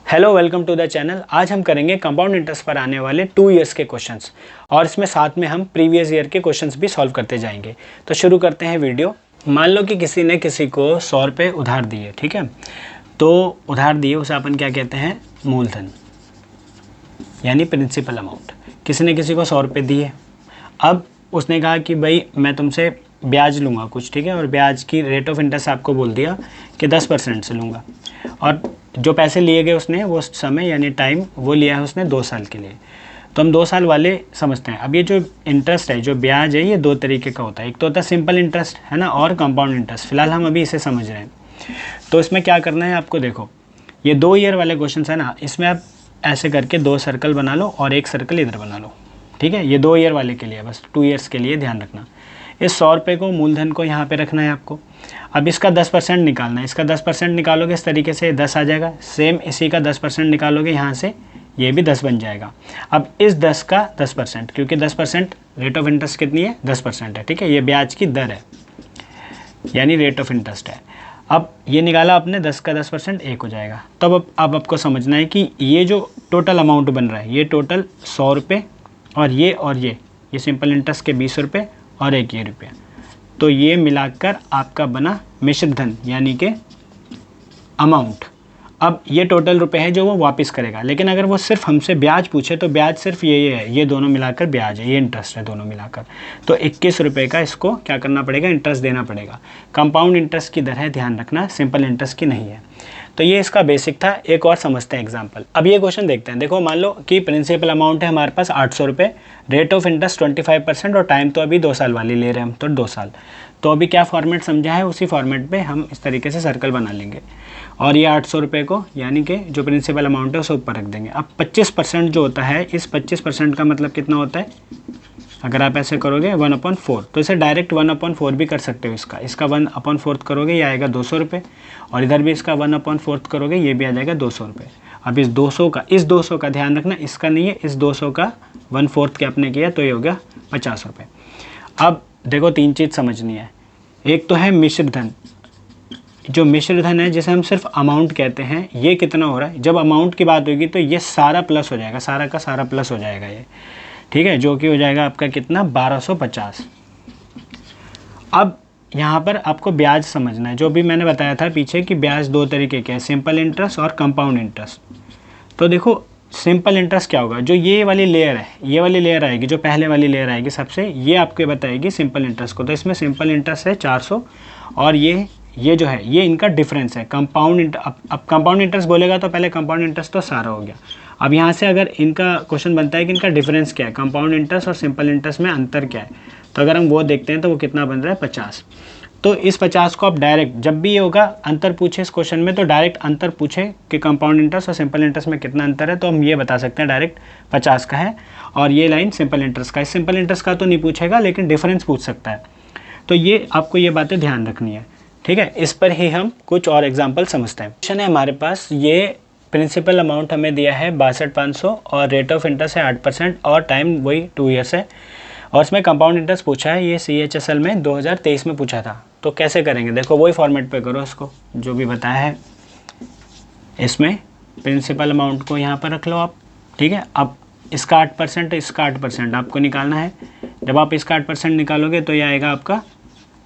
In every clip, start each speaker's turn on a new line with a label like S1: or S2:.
S1: Hello, welcome to the channel. आज हम करेंगे कंपाउंड इंटरेस्ट पर आने वाले 2 इयर्स के क्वेश्चंस और इसमें साथ में हम प्रीवियस ईयर के क्वेश्चंस भी सॉल्व करते जाएंगे। तो शुरू करते हैं वीडियो। मान लो कि किसी ने किसी को 100 रुपये उधार दिए, ठीक है। तो उधार दिए उसे अपन क्या कहते हैं, मूलधन यानी प्रिंसिपल अमाउंट। किसी ने किसी को 100 रुपये दिए, अब उसने कहा कि भाई मैं तुमसे ब्याज लूँगा कुछ, ठीक है, और ब्याज की रेट ऑफ इंटरेस्ट आपको बोल दिया कि 10% से लूँगा। और जो पैसे लिए गए उसने वो समय यानी टाइम वो लिया है उसने 2 साल के लिए। तो हम 2 साल वाले समझते हैं। अब ये जो इंटरेस्ट है, जो ब्याज है, ये 2 तरीके का होता है। एक तो होता है सिंपल इंटरेस्ट, है ना, और कंपाउंड इंटरेस्ट। फिलहाल हम अभी इसे समझ रहे हैं। तो इसमें क्या करना है आपको, देखो ये 2 ईयर वाले क्वेश्चन है ना, इसमें आप ऐसे करके 2 सर्कल बना लो और 1 सर्कल इधर बना लो, ठीक है। ये 2 ईयर वाले के लिए, बस 2 ईयर्स के लिए ध्यान रखना। इस 100 रुपये को, मूलधन को यहाँ पे रखना है आपको। अब इसका 10% निकालना है। इसका 10% निकालोगे इस तरीके से 10 आ जाएगा। सेम इसी का 10% निकालोगे यहाँ से, ये भी 10 बन जाएगा। अब इस 10 का 10%, क्योंकि 10% रेट ऑफ इंटरेस्ट कितनी है, 10% है, ठीक है। ये ब्याज की दर है यानी रेट ऑफ इंटरेस्ट है। अब ये निकाला आपने, 10 का 10% 1 हो जाएगा। तब अब आपको समझना है कि ये जो टोटल अमाउंट बन रहा है, ये टोटल 100 रुपये और ये सिंपल इंटरेस्ट के 20 रुपये और 1 ये रुपया, तो ये मिलाकर आपका बना मिश्र धन यानी कि अमाउंट। अब ये टोटल रुपए है जो वो वापस करेगा। लेकिन अगर वो सिर्फ हमसे ब्याज पूछे तो ब्याज सिर्फ ये है, ये दोनों मिलाकर ब्याज है, ये इंटरेस्ट है दोनों मिलाकर। तो 21 रुपये का इसको क्या करना पड़ेगा, इंटरेस्ट देना पड़ेगा। कंपाउंड इंटरेस्ट की दर है, ध्यान रखना, सिंपल इंटरेस्ट की नहीं है। तो ये इसका बेसिक था। एक और समझते हैं एग्जाम्पल। अब ये क्वेश्चन देखते हैं। देखो मान लो कि प्रिंसिपल अमाउंट है हमारे पास 800 रुपये, रेट ऑफ इंटरेस्ट 25% और टाइम तो अभी 2 साल वाली ले रहे हैं हम, तो 2 साल। तो अभी क्या फॉर्मेट समझा है, उसी फॉर्मेट पे हम इस तरीके से सर्कल बना लेंगे और ये 800 रुपये को यानी कि जो प्रिंसिपल अमाउंट है उसे ऊपर रख देंगे। अब 25% जो होता है, इस 25% का मतलब कितना होता है, अगर आप ऐसे करोगे 1/4, तो इसे डायरेक्ट 1/4 भी कर सकते हो। इसका 1/4 करोगे ये आएगा 200 रुपये, और इधर भी इसका 1/4 करोगे ये भी आ जाएगा 200 रुपये। अब इस 200 का ध्यान रखना, इसका नहीं है, इस 200 का 1/4 के आपने किया तो ये हो गया 50 रुपये। अब देखो 3 चीज़ समझनी है। एक तो है मिश्र धन। जो मिश्र धन है जिसे हम सिर्फ अमाउंट कहते हैं, ये कितना हो रहा है, जब अमाउंट की बात होगी तो ये सारा प्लस हो जाएगा, सारा का सारा प्लस हो जाएगा ये, ठीक है, जो कि हो जाएगा आपका कितना, 1250। अब यहाँ पर आपको ब्याज समझना है। जो भी मैंने बताया था पीछे कि ब्याज 2 तरीके के हैं, सिंपल इंटरेस्ट और कंपाउंड इंटरेस्ट। तो देखो सिंपल इंटरेस्ट क्या होगा, जो ये वाली लेयर है, ये वाली लेयर आएगी, जो पहले वाली लेयर आएगी सबसे, ये आपको बताएगी सिंपल इंटरेस्ट को। तो इसमें सिंपल इंटरेस्ट है 400 और ये जो है ये इनका डिफरेंस है। अब कंपाउंड इंटरेस्ट बोलेगा तो पहले कंपाउंड इंटरेस्ट तो सारा हो गया। अब यहाँ से अगर इनका क्वेश्चन बनता है कि इनका डिफरेंस क्या है, कंपाउंड इंटरेस्ट और सिंपल इंटरेस्ट में अंतर क्या है, तो अगर हम वो देखते हैं तो वो कितना बन रहा है, 50। तो इस 50 को आप डायरेक्ट, जब भी ये होगा अंतर पूछे इस क्वेश्चन में, तो डायरेक्ट अंतर पूछे कि कंपाउंड इंटरेस्ट और सिंपल इंटरेस्ट में कितना अंतर है, तो हम ये बता सकते हैं डायरेक्ट 50 का है और ये लाइन सिंपल इंटरेस्ट का है। सिंपल इंटरेस्ट का तो नहीं पूछेगा लेकिन डिफरेंस पूछ सकता है। तो ये आपको ये बातें ध्यान रखनी है, ठीक है। इस पर ही हम कुछ और एग्जाम्पल समझते हैं। क्वेश्चन है हमारे पास, ये प्रिंसिपल अमाउंट हमें दिया है 62,500 और रेट ऑफ इंटरेस्ट है 8% और टाइम वही 2 ईयर्स है, और इसमें कंपाउंड इंटरेस्ट पूछा है। ये CHSL में 2023 में पूछा था। तो कैसे करेंगे, देखो वही फॉर्मेट पे करो इसको जो भी बताया है। इसमें प्रिंसिपल अमाउंट को यहाँ पर रख लो आप, ठीक है। अब इसका 8%, इसका 8% आपको निकालना है। जब आप इसका 8% निकालोगे तो ये आएगा आपका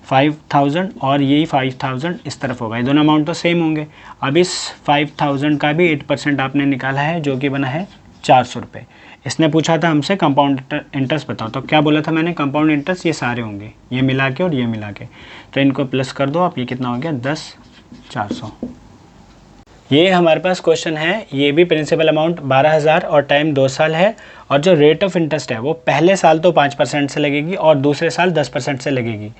S1: 5000 और यही 5000 इस तरफ होगा। ये दोनों अमाउंट तो सेम होंगे। अब इस 5000 का भी 8% आपने निकाला है जो कि बना है 400 रुपये। इसने पूछा था हमसे कंपाउंड इंटरेस्ट बताओ, तो क्या बोला था मैंने, कंपाउंड इंटरेस्ट ये सारे होंगे, ये मिला के और ये मिला के, तो इनको प्लस कर दो आप। ये कितना हो गया, 10,400। ये हमारे पास क्वेश्चन है। ये भी प्रिंसिपल अमाउंट 12,000 और टाइम 2 साल है, और जो रेट ऑफ इंटरेस्ट है वो पहले साल तो 5% से लगेगी और दूसरे साल 10% से लगेगी।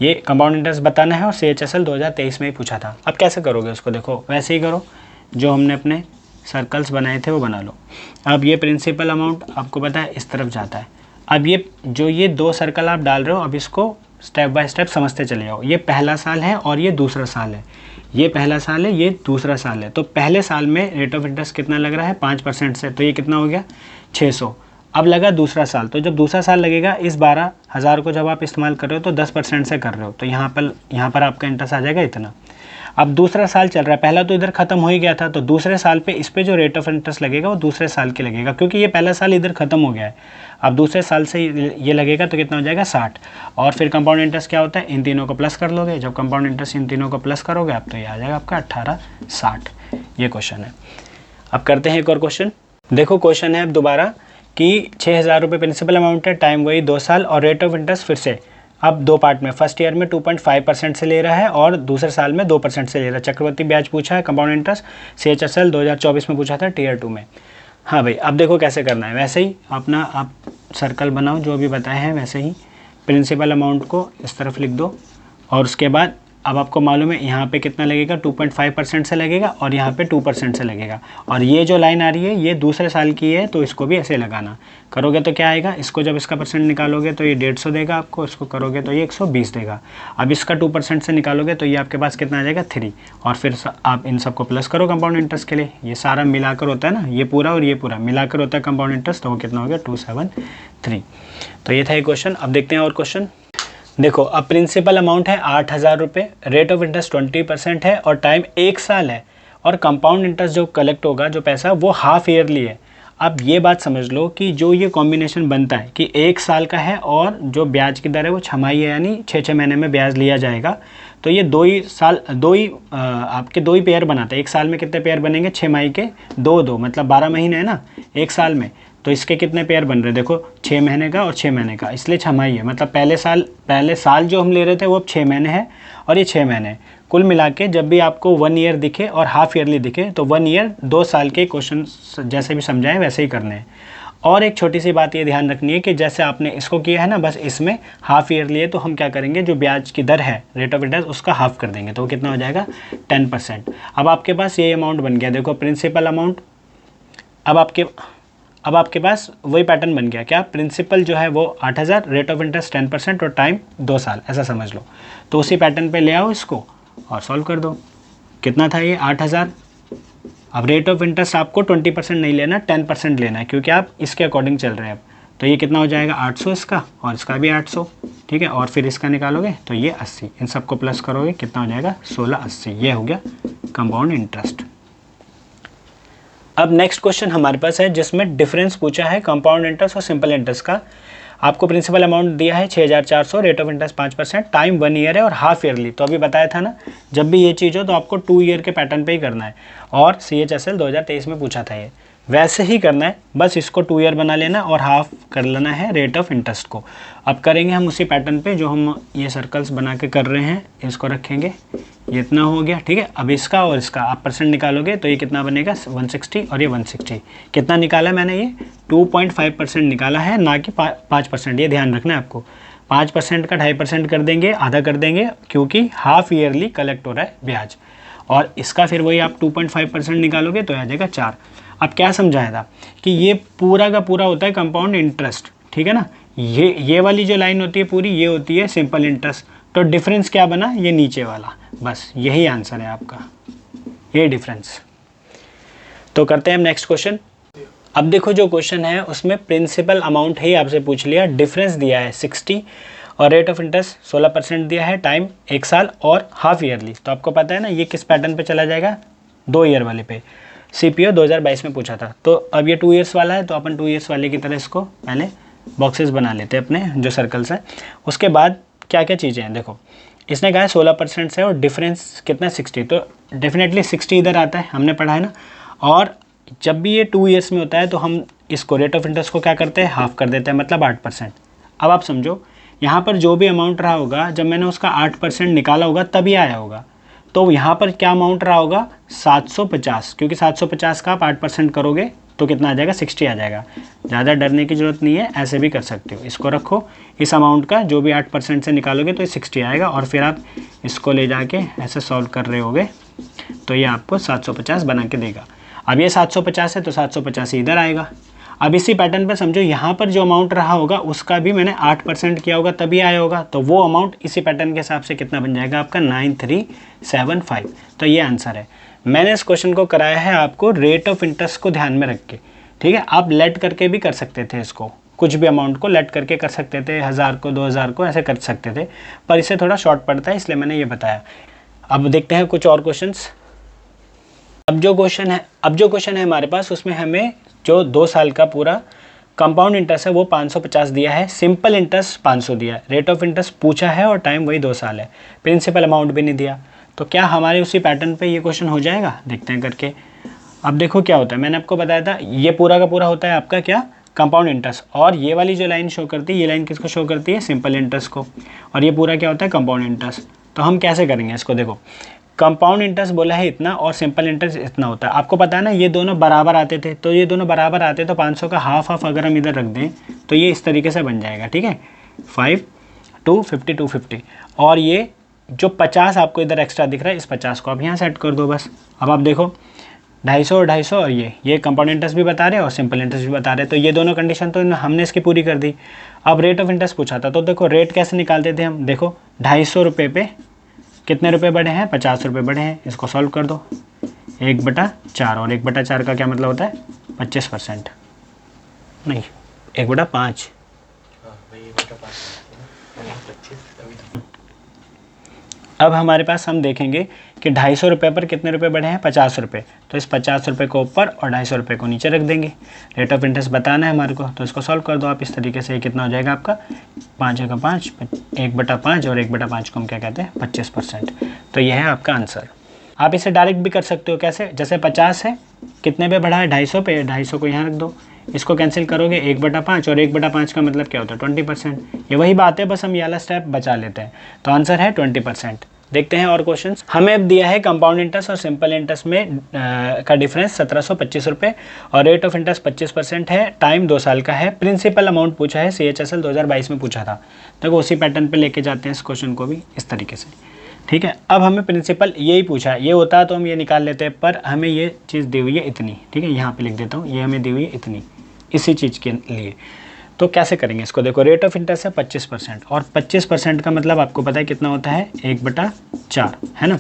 S1: ये कंपाउंड इंटरेस्ट बताना है और CHSL 2023 में ही पूछा था। अब कैसे करोगे उसको, देखो वैसे ही करो, जो हमने अपने सर्कल्स बनाए थे वो बना लो। अब ये प्रिंसिपल अमाउंट आपको पता है इस तरफ जाता है। अब ये 2 सर्कल आप डाल रहे हो, अब इसको स्टेप बाय स्टेप समझते चले जाओ। ये पहला साल है और ये दूसरा साल है, ये पहला साल है, ये दूसरा साल है। तो पहले साल में रेट ऑफ इंटरेस्ट कितना लग रहा है, 5% से, तो ये कितना हो गया, 600। अब लगा दूसरा साल, तो जब दूसरा साल लगेगा, इस 12,000 को जब आप इस्तेमाल कर रहे हो तो 10% से कर रहे हो, तो यहाँ पर आपका इंटरेस्ट आ जाएगा इतना। अब दूसरा साल चल रहा है, पहला तो इधर खत्म हो ही गया था, तो दूसरे साल पे इस पे जो रेट ऑफ इंटरेस्ट लगेगा वो दूसरे साल के लगेगा, क्योंकि ये पहला साल इधर खत्म हो गया है। अब दूसरे साल से ये लगेगा तो कितना हो जाएगा 60। और फिर कंपाउंड इंटरेस्ट क्या होता है, इन तीनों को प्लस कर लोगे, जब कंपाउंड इंटरेस्ट इन तीनों को प्लस करोगे आप तो ये आ जाएगा आपका 1860। ये क्वेश्चन है। अब करते हैं एक और क्वेश्चन। देखो क्वेश्चन है अब दोबारा कि 6000 रुपये प्रिंसिपल अमाउंट है, टाइम वही 2 साल और रेट ऑफ इंटरेस्ट फिर से अब 2 पार्ट में, फर्स्ट ईयर में 2.5% से ले रहा है और दूसरे साल में 2% से ले रहा है। चक्रवृद्धि ब्याज पूछा है, कंपाउंड इंटरेस्ट CHSL 2024 में पूछा था टीयर 2 में। हाँ भाई, अब देखो कैसे करना है, वैसे ही अपना आप सर्कल बनाओ जो भी बताए हैं वैसे ही, प्रिंसिपल अमाउंट को इस तरफ लिख दो और उसके बाद अब आपको मालूम है यहाँ पे कितना लगेगा, 2.5% से लगेगा और यहाँ पे 2% से लगेगा। और ये जो लाइन आ रही है ये दूसरे साल की है, तो इसको भी ऐसे लगाना। करोगे तो क्या आएगा, इसको जब इसका परसेंट निकालोगे तो ये 150 देगा आपको, इसको करोगे तो ये 120 देगा। अब इसका 2% से निकालोगे तो ये आपके पास कितना आ जाएगा 3। और फिर आप इन सबको प्लस करो कंपाउंड इंटरेस्ट के लिए, ये सारा मिलाकर होता है ना, ये पूरा और ये पूरा मिलाकर होता है कंपाउंड इंटरेस्ट, तो वो कितना हो गया 273। तो ये था ये क्वेश्चन। अब देखते हैं और क्वेश्चन। देखो अब प्रिंसिपल अमाउंट है 8000 रुपये, रेट ऑफ इंटरेस्ट 20% है और टाइम 1 साल है, और कंपाउंड इंटरेस्ट जो कलेक्ट होगा जो पैसा वो हाफ ईयरली है। अब ये बात समझ लो कि जो ये कॉम्बिनेशन बनता है कि 1 साल का है और जो ब्याज की दर है वो छमाही है, यानी 6 महीने में ब्याज लिया जाएगा, तो ये आपके 2 ही पेयर बनाते हैं। 1 साल में कितने पेयर बनेंगे, 6 माही के 2 मतलब 12 महीने है ना 1 साल में, तो इसके कितने पेयर बन रहे हैं देखो, 6 महीने का और 6 महीने का, इसलिए छमाही है। मतलब पहले साल जो हम ले रहे थे वो अब 6 महीने है और ये 6 महीने। कुल मिला के जब भी आपको 1 ईयर दिखे और हाफ ईयरली दिखे तो 1 ईयर 2 साल के क्वेश्चन जैसे भी समझाएं वैसे ही करने हैं। और एक छोटी सी बात ये ध्यान रखनी है कि जैसे आपने इसको किया है ना, बस इसमें हाफ ईयरली है तो हम क्या करेंगे, जो ब्याज की दर है रेट ऑफ इंटरेस्ट उसका हाफ कर देंगे, तो वो कितना हो जाएगा 10%। अब आपके पास ये अमाउंट बन गया, देखो प्रिंसिपल अमाउंट। अब आपके पास वही पैटर्न बन गया, क्या प्रिंसिपल जो है वो 8000, रेट ऑफ इंटरेस्ट 10% और टाइम 2 साल, ऐसा समझ लो। तो उसी पैटर्न पे ले आओ इसको और सॉल्व कर दो। कितना था ये 8000। अब रेट ऑफ इंटरेस्ट आपको 20% नहीं लेना, 10% लेना है, क्योंकि आप इसके अकॉर्डिंग चल रहे हैं। अब तो ये कितना हो जाएगा 800 इसका, और इसका भी 800, ठीक है। और फिर इसका निकालोगे तो ये 80, इन सबको प्लस करोगे कितना हो जाएगा 1680। ये हो गया कंपाउंड इंटरेस्ट। अब नेक्स्ट क्वेश्चन हमारे पास है जिसमें डिफरेंस पूछा है कंपाउंड इंटरेस्ट और सिंपल इंटरेस्ट का। आपको प्रिंसिपल अमाउंट दिया है 6400, rate of interest 5%, time 1 year है और हाफ ईयरली। तो अभी बताया था ना, जब भी ये चीज़ हो तो आपको 2 ईयर के पैटर्न पे ही करना है, और CHSL 2023 में पूछा था ये, वैसे ही करना है। बस इसको 2 ईयर बना लेना और हाफ कर लेना है रेट ऑफ इंटरेस्ट को। अब करेंगे हम उसी पैटर्न पे जो हम ये सर्कल्स बना के कर रहे हैं, इसको रखेंगे, ये इतना हो गया, ठीक है। अब इसका और इसका आप परसेंट निकालोगे तो ये कितना बनेगा 160 और ये 160। कितना निकाला है मैंने, ये 2.5% निकाला है, ना कि 5%। ये ध्यान रखना है आपको, 5% का 2.5% कर देंगे, आधा कर देंगे, क्योंकि हाफ ईयरली कलेक्ट हो रहा है ब्याज। और इसका फिर वही आप 2.5% निकालोगे तो आ जाएगा 4। अब क्या समझाया था कि ये पूरा का पूरा होता है कंपाउंड इंटरेस्ट, ठीक है ना। ये वाली जो लाइन होती है पूरी, ये होती है सिंपल इंटरेस्ट। तो डिफरेंस क्या बना, ये नीचे वाला, बस यही आंसर है आपका, ये डिफरेंस। तो करते हैं हम नेक्स्ट क्वेश्चन। अब देखो जो क्वेश्चन है उसमें प्रिंसिपल अमाउंट ही आपसे पूछ लिया, डिफरेंस दिया है 60 और रेट ऑफ इंटरेस्ट 16% दिया है, टाइम 1 साल और हाफ ईयरली। तो आपको पता है ना ये किस पैटर्न पे चला जाएगा, 2 ईयर वाले पे। CPO 2022 में पूछा था, तो अब ये 2 ईयर्स वाला है, तो अपन 2 ईयर्स वाले की तरह इसको पहले बॉक्सेस बना लेते हैं अपने जो सर्कल्स हैं। उसके बाद क्या क्या चीज़ें हैं, देखो इसने कहा है 16% से और डिफरेंस कितना 60, तो डेफिनेटली 60 इधर आता है, हमने पढ़ा है ना। और जब भी ये 2 ईयर्स में होता है तो हम इसको रेट ऑफ इंटरेस्ट को क्या करते हैं, हाफ कर देते हैं, मतलब 8%। अब आप समझो यहाँ पर जो भी अमाउंट रहा होगा, जब मैंने उसका 8% निकाला होगा तभी आया होगा, तो यहाँ पर क्या अमाउंट रहा होगा 750, क्योंकि 750 का आप 8% करोगे तो कितना आ जाएगा 60 आ जाएगा। ज़्यादा डरने की ज़रूरत नहीं है, ऐसे भी कर सकते हो। इसको रखो, इस अमाउंट का जो भी 8% से निकालोगे तो ये 60 आएगा, और फिर आप इसको ले जाके ऐसे सॉल्व कर रहे होगे तो ये आपको 750 बना के देगा। अब ये 750 है तो 750 इधर आएगा। अब इसी पैटर्न पे समझो यहाँ पर जो अमाउंट रहा होगा उसका भी मैंने 8% किया होगा तभी आया होगा, तो वो अमाउंट इसी पैटर्न के हिसाब से कितना बन जाएगा आपका 9375। तो ये आंसर है। मैंने इस क्वेश्चन को कराया है आपको रेट ऑफ इंटरेस्ट को ध्यान में रख के, ठीक है। आप लेट करके भी कर सकते थे, इसको कुछ भी अमाउंट को लेट करके कर सकते थे, 1000 को 2000 को ऐसे कर सकते थे, पर इससे थोड़ा शॉर्ट पड़ता है, इसलिए मैंने ये बताया। अब देखते हैं कुछ और क्वेश्चंस। अब जो क्वेश्चन है हमारे पास, उसमें हमें जो 2 साल का पूरा कंपाउंड इंटरेस्ट है वो 550 दिया है, सिंपल इंटरेस्ट 500 दिया है, रेट ऑफ इंटरेस्ट पूछा है और टाइम वही 2 साल है, प्रिंसिपल अमाउंट भी नहीं दिया। तो क्या हमारे उसी पैटर्न पे ये क्वेश्चन हो जाएगा? देखते हैं करके। अब देखो क्या होता है, मैंने आपको बताया था ये पूरा का पूरा होता है आपका क्या, कंपाउंड इंटरेस्ट, और ये वाली जो लाइन शो करती है, ये लाइन किसको शो करती है? सिंपल इंटरेस्ट को, और ये पूरा क्या होता है? Compound interest. तो हम कैसे करेंगे इसको? देखो कंपाउंड इंटरेस्ट बोला है इतना और सिंपल इंटरेस्ट इतना होता है, आपको पता है ना ये दोनों बराबर आते थे, तो ये दोनों बराबर आते तो 500 का हाफ अगर हम इधर रख दें तो ये इस तरीके से बन जाएगा, ठीक है, 5 250 250, और ये जो 50 आपको इधर एक्स्ट्रा दिख रहा है, इस 50 को आप यहाँ सेट कर दो बस। अब आप देखो 250 और 250 और ये कंपाउंड इंटरेस्ट भी बता रहे हैं और सिंपल इंटरेस्ट भी बता रहे हैं, तो ये दोनों कंडीशन तो हमने इसकी पूरी कर दी। अब रेट ऑफ इंटरेस्ट पूछा था, तो देखो रेट कैसे निकालते थे हम, देखो 250 रुपये पे कितने रुपए बढ़े हैं? 50 रुपये बढ़े हैं। इसको सॉल्व कर दो, 1/4, और 1/4 का क्या मतलब होता है? 25%, नहीं 1/5। अब हमारे पास हम देखेंगे कि 250 रुपये पर कितने रुपए बढ़े हैं? 50 रुपये, तो इस 50 रुपये को ऊपर और 250 रुपये को नीचे रख देंगे। रेट ऑफ इंटरेस्ट बताना है हमारे को, तो इसको सॉल्व कर दो आप इस तरीके से। कितना हो जाएगा आपका? 5 का 5, 1/5, और 1/5 को हम क्या कहते हैं? 25%। तो यह है आपका आंसर। आप इसे डायरेक्ट भी कर सकते हो, कैसे? जैसे 50 है, कितने पे बढ़ा है? 250 पे, 250 को यहाँ रख दो, इसको कैंसिल करोगे 1/5, और 1/5 का मतलब क्या होता है? 20%। ये वही बात है, बस हम ये वाला स्टेप बचा लेते हैं। तो आंसर है 20%। देखते हैं और क्वेश्चंस। हमें अब दिया है कंपाउंड इंटरेस्ट और सिंपल इंटरेस्ट में का डिफरेंस 1725 रुपये, और रेट ऑफ इंटरेस्ट 25% है, टाइम 2 साल का है, प्रिंसिपल अमाउंट पूछा है, CHSL 2022 में पूछा था। देखो उसी पैटर्न पे लेके जाते हैं इस क्वेश्चन को भी इस तरीके से, ठीक है। अब हमें प्रिंसिपल यही पूछा है, ये होता है तो हम ये निकाल लेते हैं, पर हमें ये चीज़ दी हुई है इतनी, ठीक है, यहाँ पे लिख देता हूँ, ये हमें दी हुई है इतनी, इसी चीज़ के लिए। तो कैसे करेंगे इसको? देखो रेट ऑफ इंटरेस्ट है 25%, और 25% का मतलब आपको पता है कितना होता है? 1/4, है ना।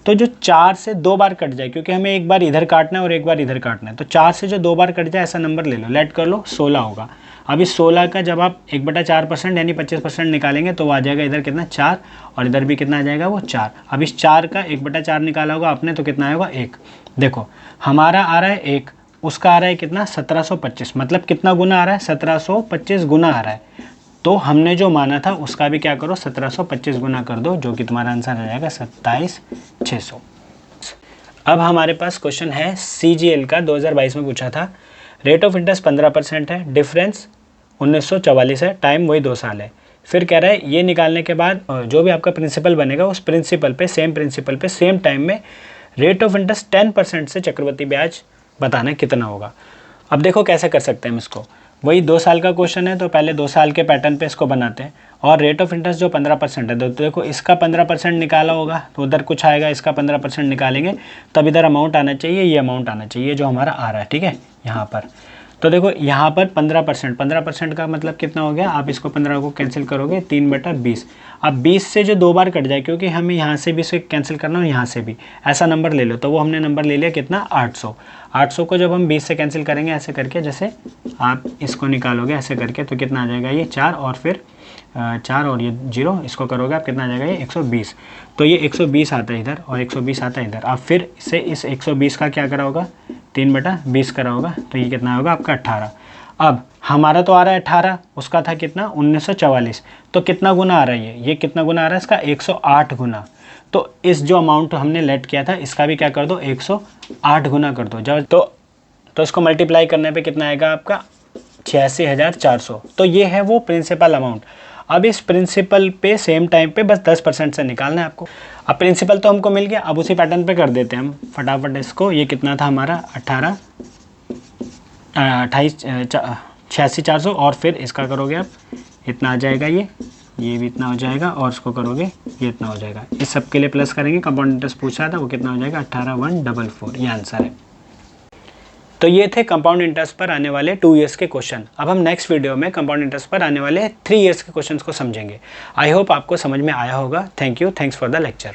S1: तो जो 4 से 2 बार कट जाए, क्योंकि हमें एक बार इधर काटना है और एक बार इधर काटना है, तो 4 से जो 2 बार कट जाए ऐसा नंबर ले लो, लेट कर लो, 16 होगा। अब इस 16 का जब आप 1/4% यानी 25% निकालेंगे तो आ जाएगा इधर कितना? 4, और इधर भी कितना आ जाएगा? वो 4। अब इस 4 का 1/4 निकाला होगा आपने तो कितना आएगा? 1। देखो हमारा आ रहा है 1, उसका आ रहा है कितना? 1725, मतलब कितना गुना आ रहा है? 1725 गुना आ रहा है। तो हमने जो माना था उसका भी क्या करो? 1725 गुना कर दो, जो कि तुम्हारा आंसर आ जाएगा 27600। अब हमारे पास क्वेश्चन है CGL का, 2022 में पूछा था। रेट ऑफ इंटरेस्ट 15% है, डिफरेंस 1944 है, टाइम वही 2 साल है। फिर कह रहा है ये निकालने के बाद जो भी आपका प्रिंसिपल बनेगा उस प्रिंसिपल पे सेम टाइम में रेट ऑफ इंटरेस्ट 10% से चक्रवृद्धि ब्याज बताना कितना होगा। अब देखो कैसे कर सकते हैं हम इसको, वही 2 साल का क्वेश्चन है तो पहले 2 साल के पैटर्न पे इसको बनाते हैं, और रेट ऑफ इंटरेस्ट जो 15% है, तो देखो इसका 15% निकाला होगा तो उधर कुछ आएगा, इसका 15% निकालेंगे तब इधर अमाउंट आना चाहिए, ये अमाउंट आना चाहिए जो हमारा आ रहा है, ठीक है, यहाँ पर। तो देखो यहाँ पर 15% का मतलब कितना हो गया? आप इसको 15 को कैंसिल करोगे 3/20। अब 20 से जो 2 बार कट जाए, क्योंकि हमें यहाँ से भी इसे कैंसिल करना और यहाँ से भी, ऐसा नंबर ले लो, तो वो हमने नंबर ले लिया कितना? 800। 800 को जब हम 20 से कैंसिल करेंगे ऐसे करके, जैसे आप इसको निकालोगे ऐसे करके, तो कितना आ जाएगा? ये 4 और फिर 4 और ये 0, इसको करोगे आप कितना आ जाएगा? ये 120। तो ये 120 आता है इधर और 120 आता है इधर। आप फिर से इस 120 का क्या करा होगा? 3/20 करा होगा, तो ये कितना होगा आपका? 18। अब हमारा तो आ रहा है 18, उसका था कितना? 1944। तो कितना गुना आ रहा है ये कितना गुना आ रहा है इसका? 108 गुना। तो इस जो अमाउंट हमने लेट किया था इसका भी क्या कर दो? 108 गुना कर दो। जब तो इसको मल्टीप्लाई करने पे कितना आएगा आपका? 86,400। तो ये है वो प्रिंसिपल अमाउंट। अब इस प्रिंसिपल पे सेम टाइम पे बस 10% से निकालना है आपको। अब प्रिंसिपल तो हमको मिल गया, अब उसी पैटर्न पे कर देते हैं हम फटाफट इसको। ये कितना था हमारा? 86,400, और फिर इसका करोगे आप इतना आ जाएगा, ये भी इतना हो जाएगा, और इसको करोगे ये इतना हो जाएगा। इस सब के लिए प्लस करेंगे, कंपाउंड इंटरेस्ट पूछा था वो कितना हो जाएगा? 18,144, ये आंसर है। तो ये थे कंपाउंड इंटरेस्ट पर आने वाले 2 इयर्स के क्वेश्चन। अब हम नेक्स्ट वीडियो में कंपाउंड इंटरेस्ट पर आने वाले 3 इयर्स के क्वेश्चंस को समझेंगे। आई होप आपको समझ में आया होगा। Thank you, thanks for the lecture.